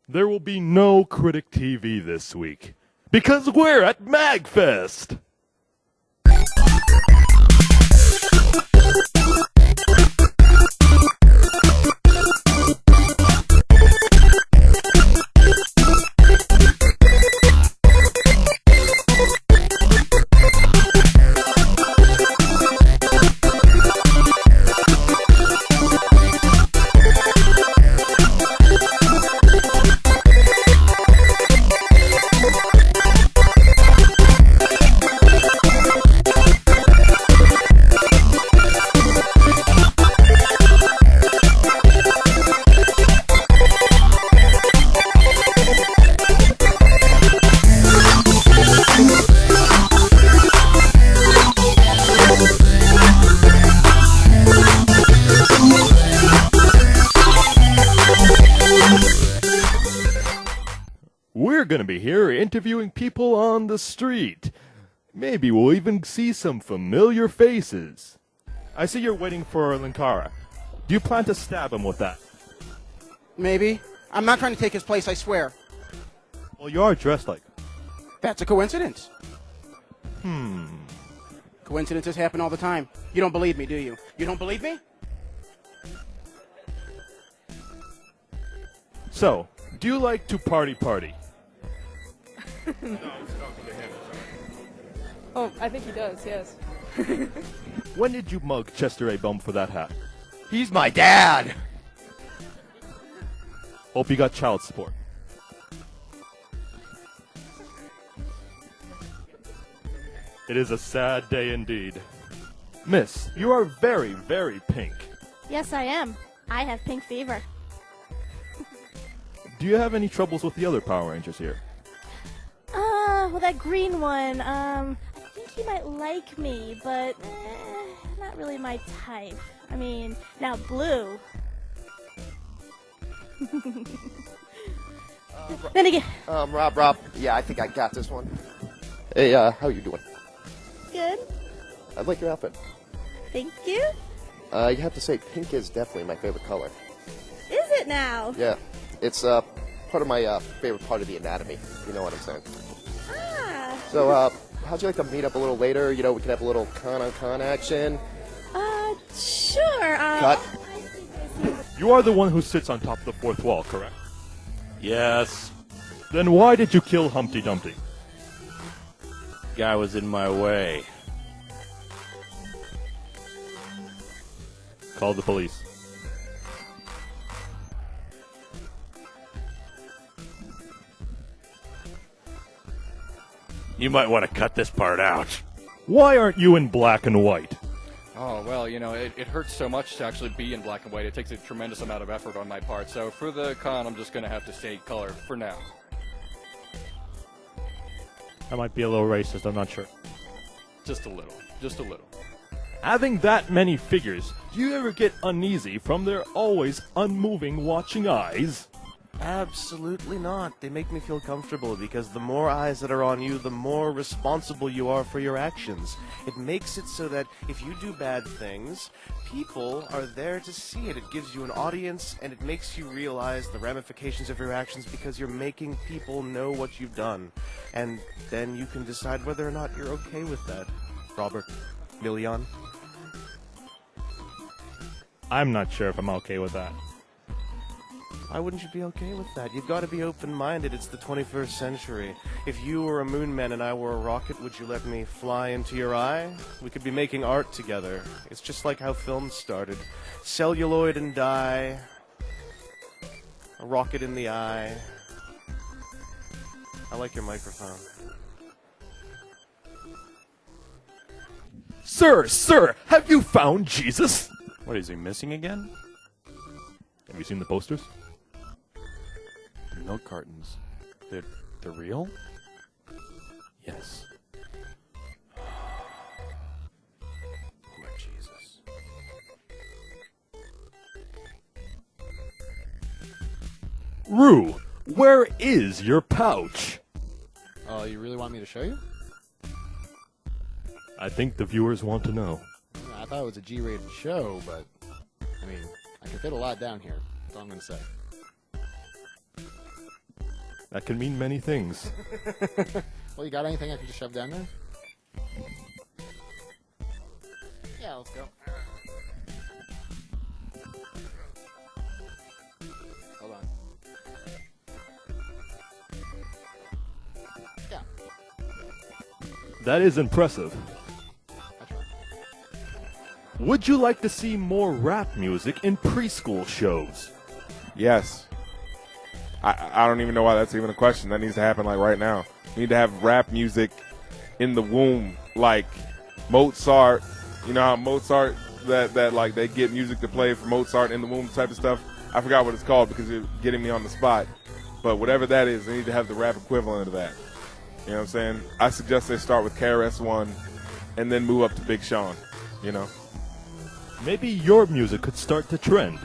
There will be no Critic TV this week, because we're at MAGFest! We're gonna be here interviewing people on the street. Maybe we'll even see some familiar faces. I see you're waiting for Linkara. Do you plan to stab him with that? Maybe. I'm not trying to take his place, I swear. Well, you are dressed like... That's a coincidence. Coincidences happen all the time. You don't believe me, do you? You don't believe me? So, do you like to party? Oh, I think he does, yes. When did you mug Chester A. Bum for that hat? He's my dad! Hope you got child support. It is a sad day indeed. Miss, you are very, very pink. Yes, I am. I have pink fever. Do you have any troubles with the other Power Rangers here? Well, that green one, I think he might like me, but not really my type. I mean, now blue. Then again. Rob, yeah, I think I got this one. Hey, how you doing? Good. I like your outfit. Thank you. You have to say, pink is definitely my favorite color. Is it now? Yeah, it's part of my favorite part of the anatomy. You know what I'm saying? Ah. So, how'd you like to meet up a little later? You know, we could have a little con-on-con action. Sure. Cut. You are the one who sits on top of the fourth wall, correct? Yes. Then why did you kill Humpty Dumpty? Guy was in my way. Call the police. You might want to cut this part out. Why aren't you in black and white? Oh, well, you know, it hurts so much to actually be in black and white. It takes a tremendous amount of effort on my part. So for the con, I'm just going to have to stay color for now. I might be a little racist, I'm not sure. Just a little. Just a little. Having that many figures, do you ever get uneasy from their always unmoving watching eyes? Absolutely not. They make me feel comfortable because the more eyes that are on you, the more responsible you are for your actions. It makes it so that if you do bad things, people are there to see it. It gives you an audience and it makes you realize the ramifications of your actions because you're making people know what you've done. And then you can decide whether or not you're okay with that. Robert, Million? I'm not sure if I'm okay with that. Why wouldn't you be okay with that? You've got to be open-minded. It's the 21st century. If you were a moon man and I were a rocket, would you let me fly into your eye? We could be making art together. It's just like how films started. Celluloid and dye. A rocket in the eye. I like your microphone. Sir, have you found Jesus? What, is he missing again? Have you seen the posters? The milk cartons. They're real? Yes. Lord Jesus. Rue, where is your pouch? You really want me to show you? I think the viewers want to know. I thought it was a G-rated show, but, I mean, I can fit a lot down here. That's all I'm going to say. That can mean many things. Well, you got anything I can just shove down there? Yeah, let's go. Hold on. Yeah. That is impressive. Would you like to see more rap music in preschool shows? Yes. I don't even know why that's even a question. That needs to happen like right now. We need to have rap music in the womb, like Mozart. You know how Mozart that like they get music to play for Mozart in the womb type of stuff. I forgot what it's called because you're getting me on the spot. But whatever that is, they need to have the rap equivalent of that. You know what I'm saying? I suggest they start with KRS-One and then move up to Big Sean. You know? Maybe your music could start to trend.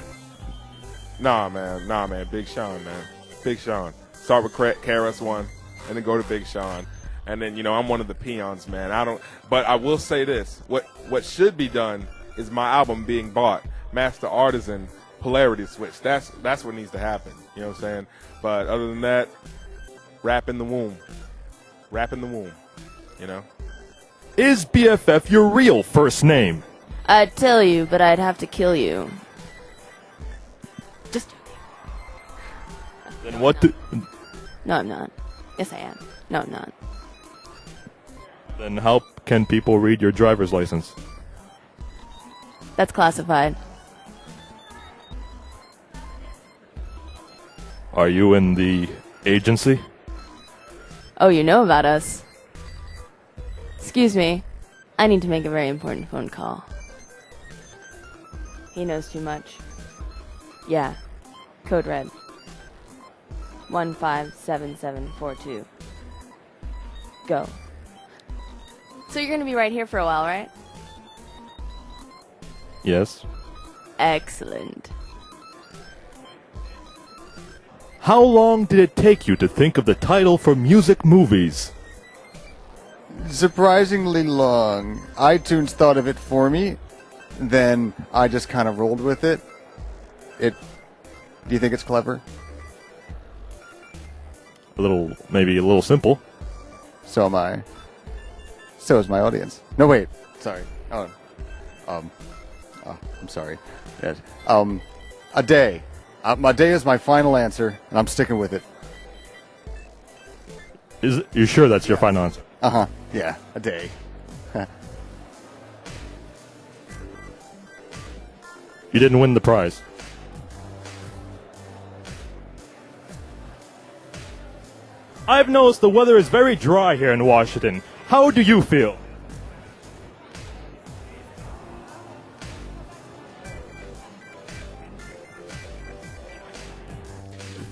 Nah, man. Big Sean, man. Big Sean. Start with KRS-One and then go to Big Sean. And then, you know, I'm one of the peons, man. But I will say this. What should be done is my album being bought. Master Artisan, Polarity Switch. That's what needs to happen. You know what I'm saying? But other than that, rap in the womb. Rap in the womb. You know? Is BFF your real first name? I'd tell you, but I'd have to kill you. Just Then what do... No, I'm not. Yes, I am. No, I'm not. Then how can people read your driver's license? That's classified. Are you in the agency? Oh, you know about us. Excuse me. I need to make a very important phone call. He knows too much. Yeah. Code red. 157742. Go. So you're gonna be right here for a while, right? Yes. Excellent. How long did it take you to think of the title for music movies? Surprisingly long. iTunes thought of it for me, then I just kind of rolled with it. Do you think it's clever? Maybe a little simple. So am I. So is my audience. No, wait. Sorry. I'm sorry. Yes. A day. A day is my final answer, and I'm sticking with it. You sure that's your final answer? Uh-huh. Yeah, a day. You didn't win the prize. I've noticed the weather is very dry here in Washington. How do you feel?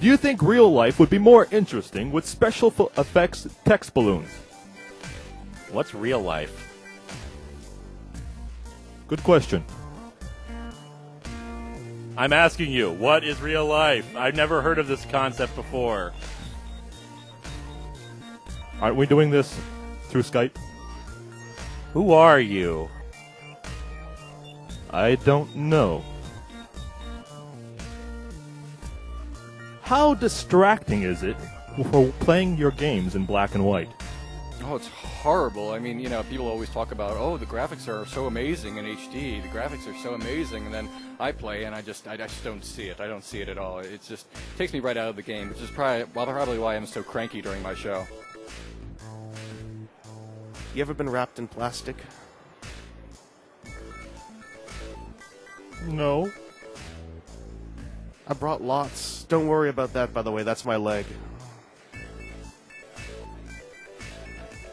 Do you think real life would be more interesting with special effects text balloons? What's real life? Good question. I'm asking you, what is real life? I've never heard of this concept before. Aren't we doing this through Skype? Who are you? I don't know. How distracting is it for playing your games in black and white? Oh, it's horrible. I mean, you know, people always talk about, oh, the graphics are so amazing in HD. The graphics are so amazing, and then I play and I just don't see it. I don't see it at all. It just takes me right out of the game, which is probably why I'm so cranky during my show. You ever been wrapped in plastic? No. I brought lots. Don't worry about that, by the way. That's my leg.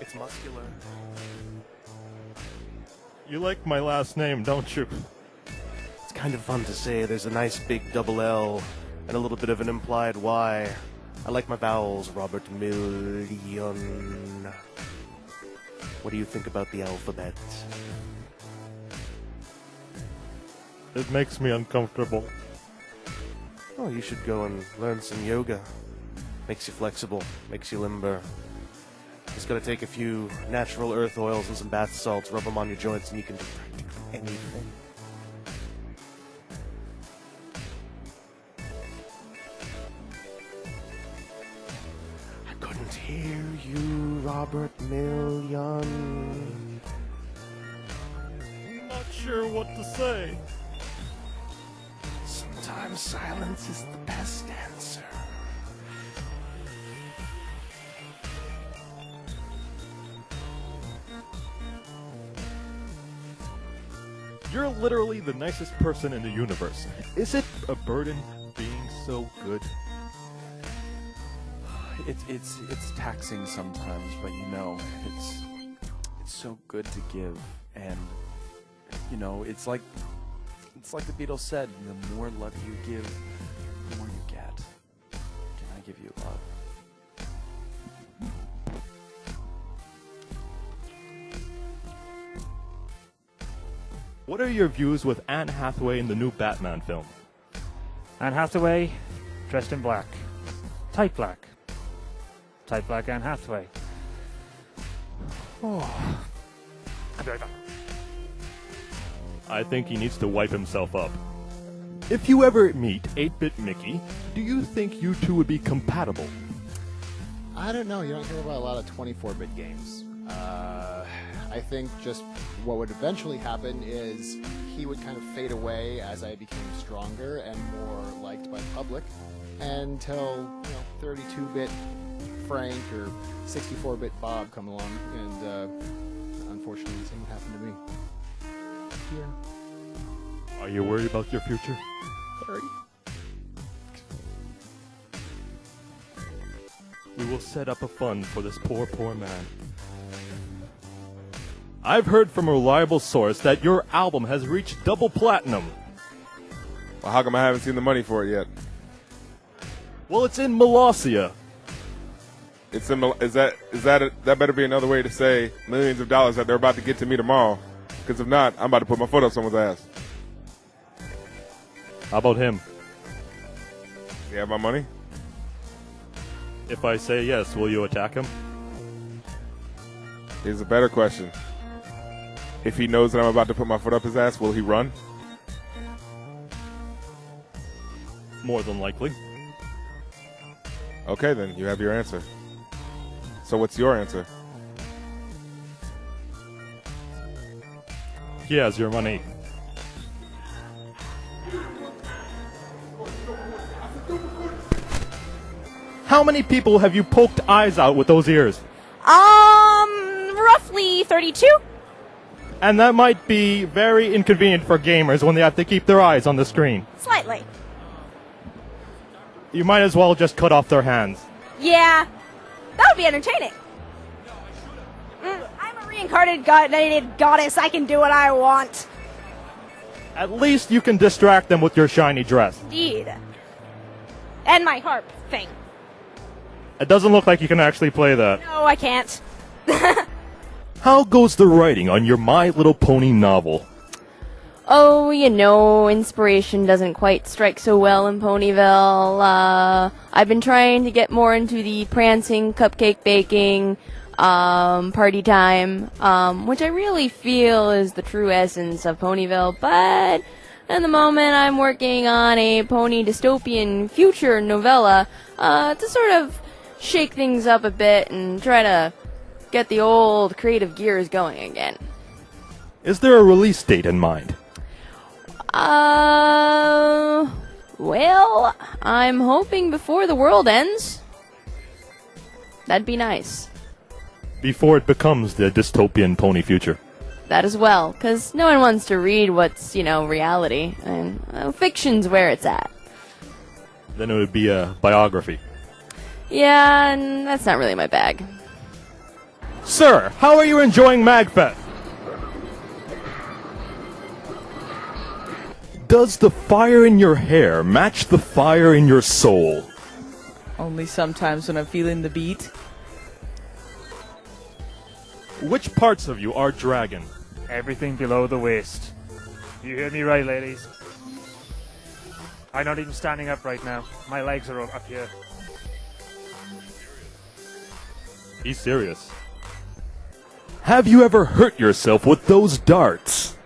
It's muscular. You like my last name, don't you? It's kind of fun to say. There's a nice big double L and a little bit of an implied Y. I like my vowels, Robert Million. What do you think about the alphabet? It makes me uncomfortable. Oh, you should go and learn some yoga. Makes you flexible, makes you limber. Just gotta take a few natural earth oils and some bath salts, rub them on your joints, and you can do practically anything. can't hear you, Robert Million. Not sure what to say. Sometimes silence is the best answer. You're literally the nicest person in the universe. Is it a burden being so good? It's taxing sometimes, but you know, it's so good to give, and you know, it's like the Beatles said, the more love you give, the more you get. Can I give you love? What are your views with Anne Hathaway in the new Batman film? Anne Hathaway, dressed in black. Tight black. Tight black Anne Hathaway. Oh. I'll be right back. I think he needs to wipe himself up. If you ever meet 8-Bit Mickey, do you think you two would be compatible? I don't know. You don't hear about a lot of 24-bit games. I think just what would eventually happen is he would kind of fade away as I became stronger and more liked by the public, until 32-bit Frank or 64-bit Bob come along, and unfortunately the same would happen to me. Here. Are you worried about your future? Very. We will set up a fund for this poor, poor man. I've heard from a reliable source that your album has reached double platinum. Well, how come I haven't seen the money for it yet? Well, it's in Molossia. It's in, that better be another way to say millions of dollars that they're about to get to me tomorrow. Because if not, I'm about to put my foot up someone's ass. How about him? Does he have my money? If I say yes, will you attack him? Here's a better question. If he knows that I'm about to put my foot up his ass, will he run? More than likely. Okay, then. You have your answer. So what's your answer? He has your money. How many people have you poked eyes out with those ears? Roughly 32. And that might be very inconvenient for gamers when they have to keep their eyes on the screen. Slightly. You might as well just cut off their hands. Yeah, that would be entertaining. I'm a reincarnated goddess. I can do what I want. At least you can distract them with your shiny dress. Indeed. And my harp thing. It doesn't look like you can actually play that. No, I can't. How goes the writing on your My Little Pony novel? Oh, you know, inspiration doesn't quite strike so well in Ponyville. I've been trying to get more into the prancing, cupcake baking, party time, which I really feel is the true essence of Ponyville, but at the moment I'm working on a pony dystopian future novella, to sort of shake things up a bit and try to get the old creative gears going again. Is there a release date in mind? Well, I'm hoping before the world ends. That'd be nice. Before it becomes the dystopian pony future. That as well, because no one wants to read what's, reality, and fiction's where it's at. Then it would be a biography. Yeah, and that's not really my bag. Sir, how are you enjoying MAGFest? Does the fire in your hair match the fire in your soul? Only sometimes when I'm feeling the beat. Which parts of you are dragon? Everything below the waist. You hear me right, ladies? I'm not even standing up right now. My legs are up here. He's serious. Have you ever hurt yourself with those darts?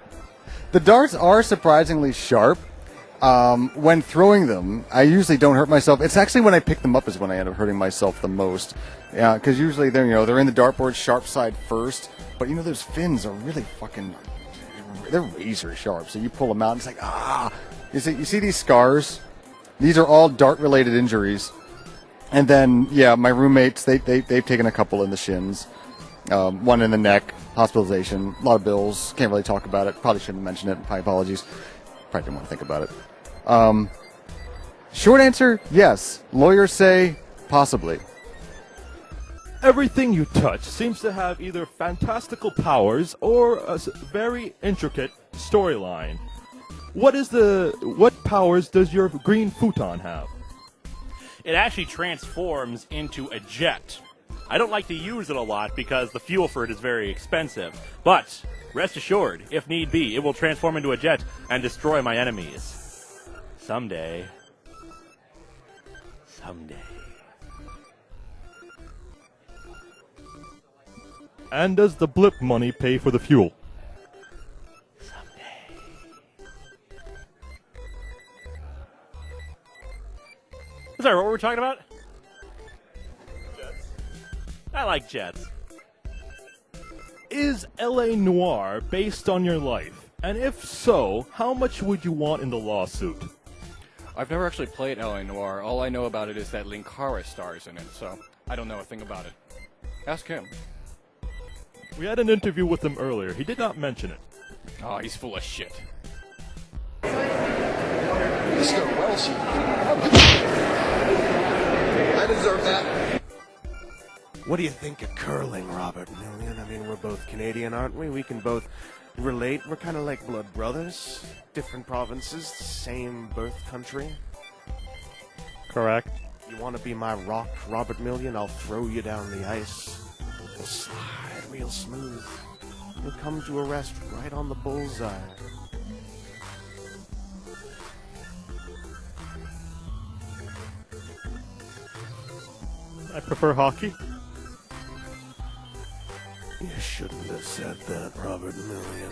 The darts are surprisingly sharp. When throwing them, I usually don't hurt myself. It's actually when I pick them up is when I end up hurting myself the most. Yeah, because usually they're in the dartboard sharp side first, but those fins are really they're razor sharp. So you pull them out, and it's like You see these scars? These are all dart-related injuries. And then, my roommates, they've taken a couple in the shins. One in the neck, hospitalization, a lot of bills. Can't really talk about it. Probably shouldn't mention it. My apologies. Probably didn't want to think about it. Short answer, yes. Lawyers say possibly. Everything you touch seems to have either fantastical powers or a very intricate storyline. What powers does your green futon have? It actually transforms into a jet. I don't like to use it a lot because the fuel for it is very expensive. But rest assured, if need be, it will transform into a jet and destroy my enemies. Someday. And does the blip money pay for the fuel? Sorry, what were we talking about? Jets. I like jets. Is L.A. Noire based on your life? And if so, how much would you want in the lawsuit? I've never actually played L.A. Noire. All I know about it is that Linkara stars in it, so I don't know a thing about it. Ask him. We had an interview with him earlier. He did not mention it. Oh, he's full of shit. Mr. Welsh. I deserve that. What do you think of curling, Robert Million? I mean, we're both Canadian, aren't we? We can both relate. We're kind of like blood brothers. Different provinces, same birth country. Correct. You want to be my rock, Robert Million? I'll throw you down the ice. We'll slide real smooth. You'll come to a rest right on the bullseye. I prefer hockey. You shouldn't have said that, Robert Million.